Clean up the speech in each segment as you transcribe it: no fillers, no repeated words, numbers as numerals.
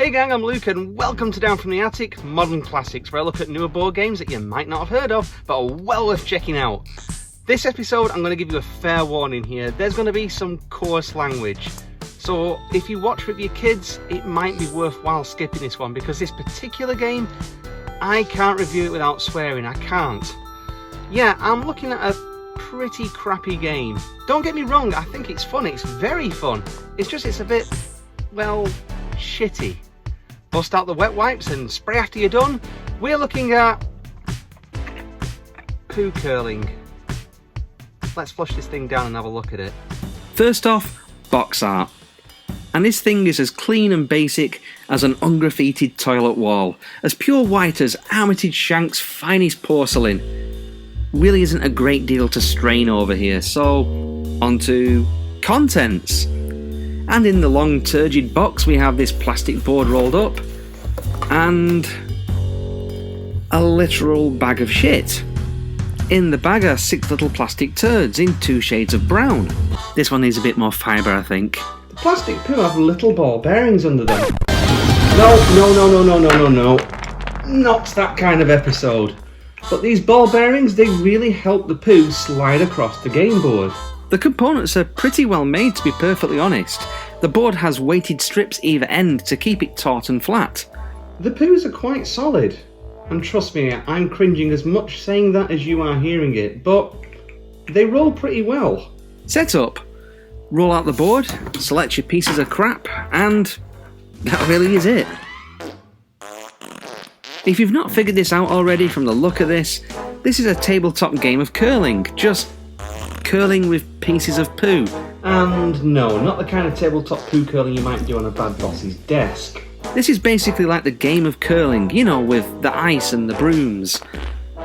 Hey gang, I'm Luke and welcome to Down from the Attic, Modern Classics, where I look at newer board games that you might not have heard of, but are well worth checking out. This episode, I'm going to give you a fair warning here. There's going to be some coarse language. So if you watch with your kids, it might be worthwhile skipping this one, because this particular game, I can't review it without swearing, I can't. Yeah, I'm looking at a pretty crappy game. Don't get me wrong, I think it's fun, it's very fun. It's a bit, well, shitty. Bust out the wet wipes and spray after you're done. We're looking at Poo Curling. Let's flush this thing down and have a look at it. First off, box art. And this thing is as clean and basic as an ungraffitied toilet wall, as pure white as Armitage Shank's finest porcelain. Really isn't a great deal to strain over here, so on to contents. And in the long turgid box we have this plastic board rolled up and a literal bag of shit. In the bag are 6 little plastic turds in 2 shades of brown. This one needs a bit more fibre, I think. The plastic poo have little ball bearings under them. No. Not that kind of episode. But these ball bearings, they really help the poo slide across the game board. The components are pretty well made, to be perfectly honest. The board has weighted strips either end to keep it taut and flat. The poos are quite solid. And trust me, I'm cringing as much saying that as you are hearing it, but they roll pretty well. Set up. Roll out the board, select your pieces of crap, and that really is it. If you've not figured this out already from the look of this is a tabletop game of curling, just curling with pieces of poo. And no, not the kind of tabletop poo curling you might do on a bad boss's desk. This is basically like the game of curling, you know, with the ice and the brooms.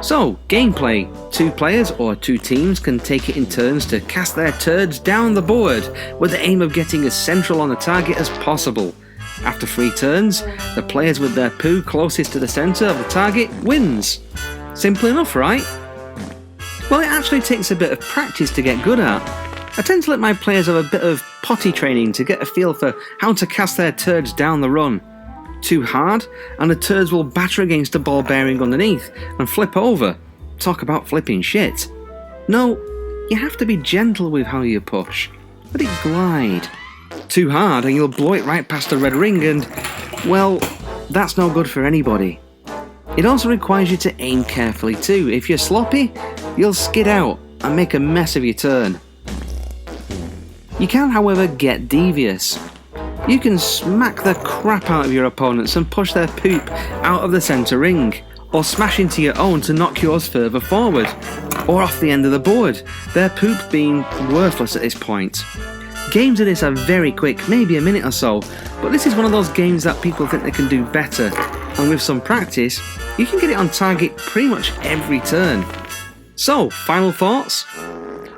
So, gameplay. 2 players or 2 teams can take it in turns to cast their turds down the board with the aim of getting as central on the target as possible. After 3 turns, the players with their poo closest to the centre of the target wins. Simple enough, right? Well, it actually takes a bit of practice to get good at. I tend to let my players have a bit of potty training to get a feel for how to cast their turds down the run. Too hard, and the turds will batter against a ball bearing underneath and flip over. Talk about flipping shit. No, you have to be gentle with how you push. Let it glide. Too hard and you'll blow it right past the red ring and, well, that's no good for anybody. It also requires you to aim carefully too. If you're sloppy, you'll skid out and make a mess of your turn. You can, however, get devious. You can smack the crap out of your opponents and push their poop out of the centre ring, or smash into your own to knock yours further forward, or off the end of the board, their poop being worthless at this point. Games of this are very quick, maybe a minute or so, but this is one of those games that people think they can do better, and with some practice, you can get it on target pretty much every turn. So, final thoughts?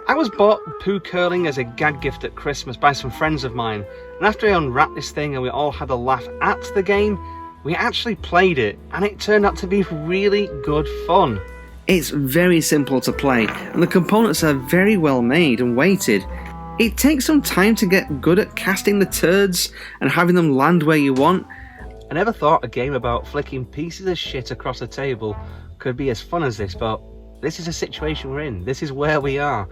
I was bought Poo Curling as a gag gift at Christmas by some friends of mine, and after I unwrapped this thing and we all had a laugh at the game, we actually played it, and it turned out to be really good fun. It's very simple to play, and the components are very well made and weighted. It takes some time to get good at casting the turds and having them land where you want. I never thought a game about flicking pieces of shit across a table could be as fun as this, but this is a situation we're in. This is where we are.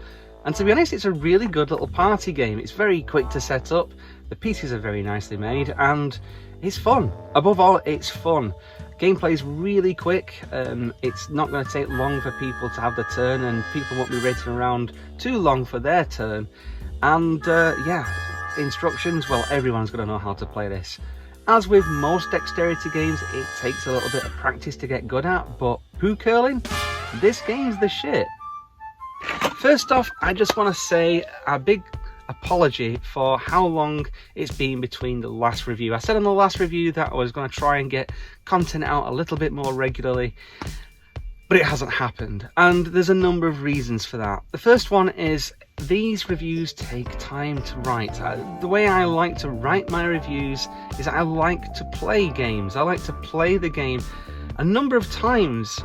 And to be honest, it's a really good little party game. It's very quick to set up, the pieces are very nicely made, and it's fun. Above all, it's fun. Gameplay is really quick. It's not going to take long for people to have their turn, and people won't be waiting around too long for their turn. And yeah, instructions, well, everyone's going to know how to play this. As with most dexterity games, it takes a little bit of practice to get good at, but Poo Curling? This game's the shit. First off, I just want to say a big apology for how long it's been between the last review. I said in the last review that I was going to try and get content out a little bit more regularly, but it hasn't happened, and there's a number of reasons for that. The first one is these reviews take time to write. The way I like to write my reviews is I like to play games. I like to play the game a number of times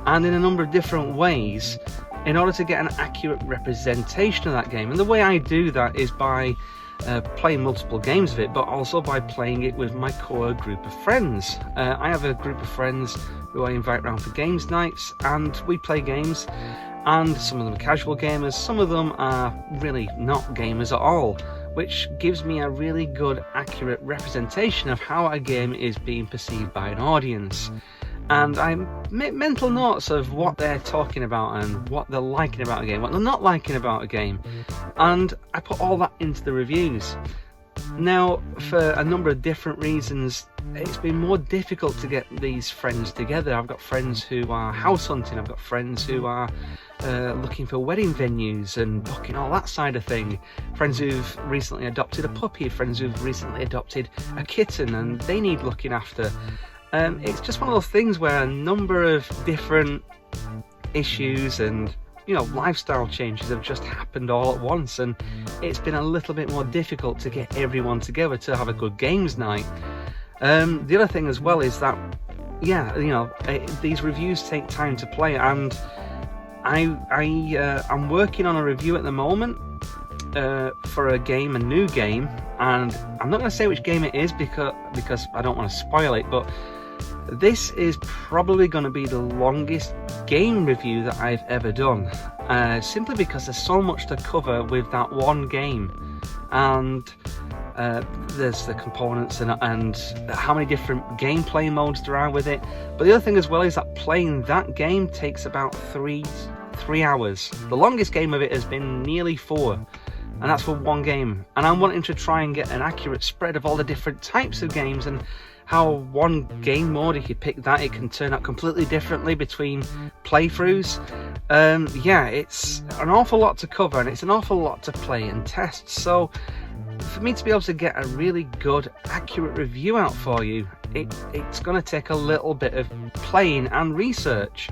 and in a number of different ways in order to get an accurate representation of that game. And the way I do that is by playing multiple games of it, but also by playing it with my core group of friends. I have a group of friends who I invite around for games nights, and we play games, and some of them are casual gamers, some of them are really not gamers at all, which gives me a really good, accurate representation of how a game is being perceived by an audience. And I make mental notes of what they're talking about and what they're liking about a game, what they're not liking about a game, and I put all that into the reviews. Now, for a number of different reasons, it's been more difficult to get these friends together. I've got friends who are house hunting, I've got friends who are looking for wedding venues and booking all that side of thing, friends who've recently adopted a puppy, friends who've recently adopted a kitten and they need looking after. It's just one of those things where a number of different issues and lifestyle changes have just happened all at once, and it's been a little bit more difficult to get everyone together to have a good games night. The other thing as well is that these reviews take time to play, and I'm working on a review at the moment for a new game, and I'm not going to say which game it is because I don't want to spoil it, but this is probably going to be the longest game review that I've ever done, simply because there's so much to cover with that one game, and there's the components and how many different gameplay modes there are with it. But the other thing as well is that playing that game takes about three hours. The longest game of it has been nearly 4, and that's for one game, and I'm wanting to try and get an accurate spread of all the different types of games and how one game mode, if you pick that, it can turn out completely differently between playthroughs. It's an awful lot to cover, and it's an awful lot to play and test, so for me to be able to get a really good, accurate review out for you, it's going to take a little bit of playing and research.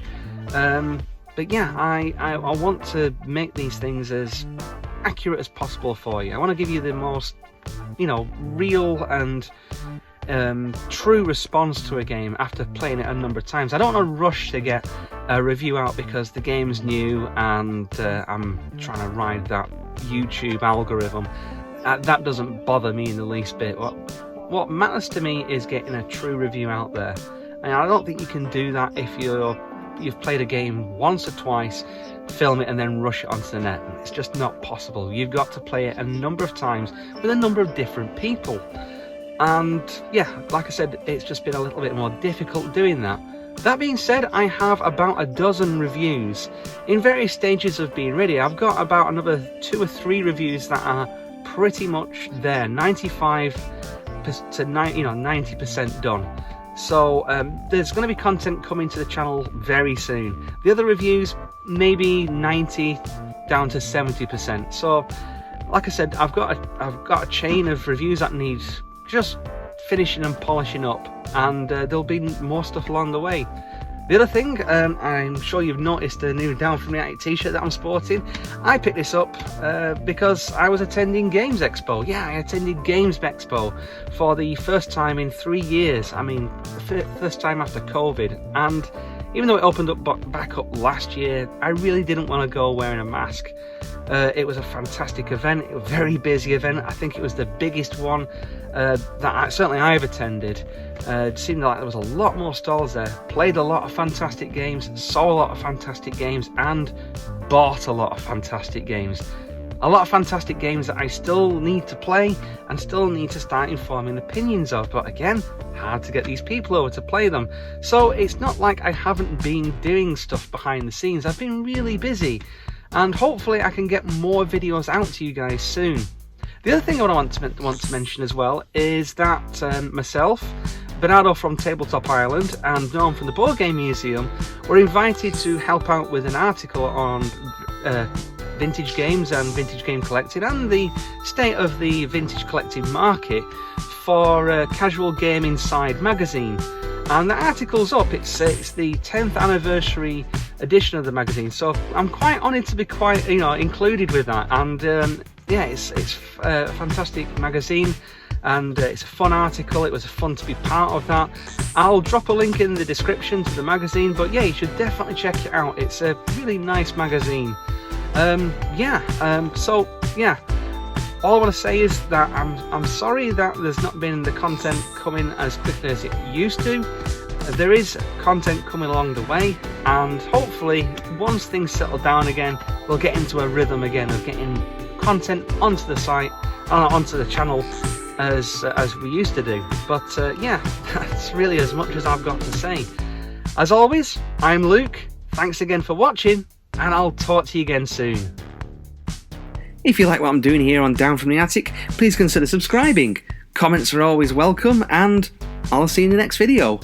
But yeah, I want to make these things as accurate as possible for you. I want to give you the most, real and true response to a game after playing it a number of times. I don't want to rush to get a review out because the game's new and I'm trying to ride that YouTube algorithm. That doesn't bother me in the least bit. What matters to me is getting a true review out there, and I don't think you can do that if you've played a game once or twice, film it and then rush it onto the net. It's just not possible. You've got to play it a number of times with a number of different people. And yeah, like I said, it's just been a little bit more difficult doing that. That being said, I have about a dozen reviews in various stages of being ready. I've got about another 2 or 3 reviews that are pretty much there, 95 to 90% done. So there's going to be content coming to the channel very soon. The other reviews, maybe 90 down to 70%. So like I said, I've got a chain of reviews that need just finishing and polishing up, and there'll be more stuff along the way. The other thing, I'm sure you've noticed the new Down From Reality t-shirt that I'm sporting. I picked this up because I was attending Games Expo. Yeah, I attended Games Expo for the first time in 3 years. I mean, first time after COVID. And even though it opened up back up last year, I really didn't want to go wearing a mask. It was a fantastic event, a very busy event. I think it was the biggest one that certainly I've attended. It seemed like there was a lot more stalls there. Played a lot of fantastic games, saw a lot of fantastic games, and bought a lot of fantastic games. A lot of fantastic games that I still need to play and still need to start informing opinions of, but again, hard to get these people over to play them. So it's not like I haven't been doing stuff behind the scenes. I've been really busy, and hopefully I can get more videos out to you guys soon. The other thing I want to mention as well is that myself, Bernardo from Tabletop Island, and Norm from the Board Game Museum were invited to help out with an article on vintage games and vintage game collecting and the state of the vintage collecting market for Casual Game Inside magazine. And the article's up. It's the 10th anniversary edition of the magazine, so I'm quite honoured to be included with that. And yeah, it's a fantastic magazine, and it's a fun article. It was fun to be part of that. I'll drop a link in the description to the magazine, but yeah, you should definitely check it out. It's a really nice magazine. So yeah, All I want to say is that I'm sorry that there's not been the content coming as quickly as it used to. There is content coming along the way, and hopefully once things settle down again, we'll get into a rhythm again of getting content onto the site, onto the channel as we used to do. But yeah, that's really as much as I've got to say. As always, I'm Luke. Thanks again for watching, and I'll talk to you again soon. If you like what I'm doing here on Down from the Attic, please consider subscribing. Comments are always welcome, and I'll see you in the next video.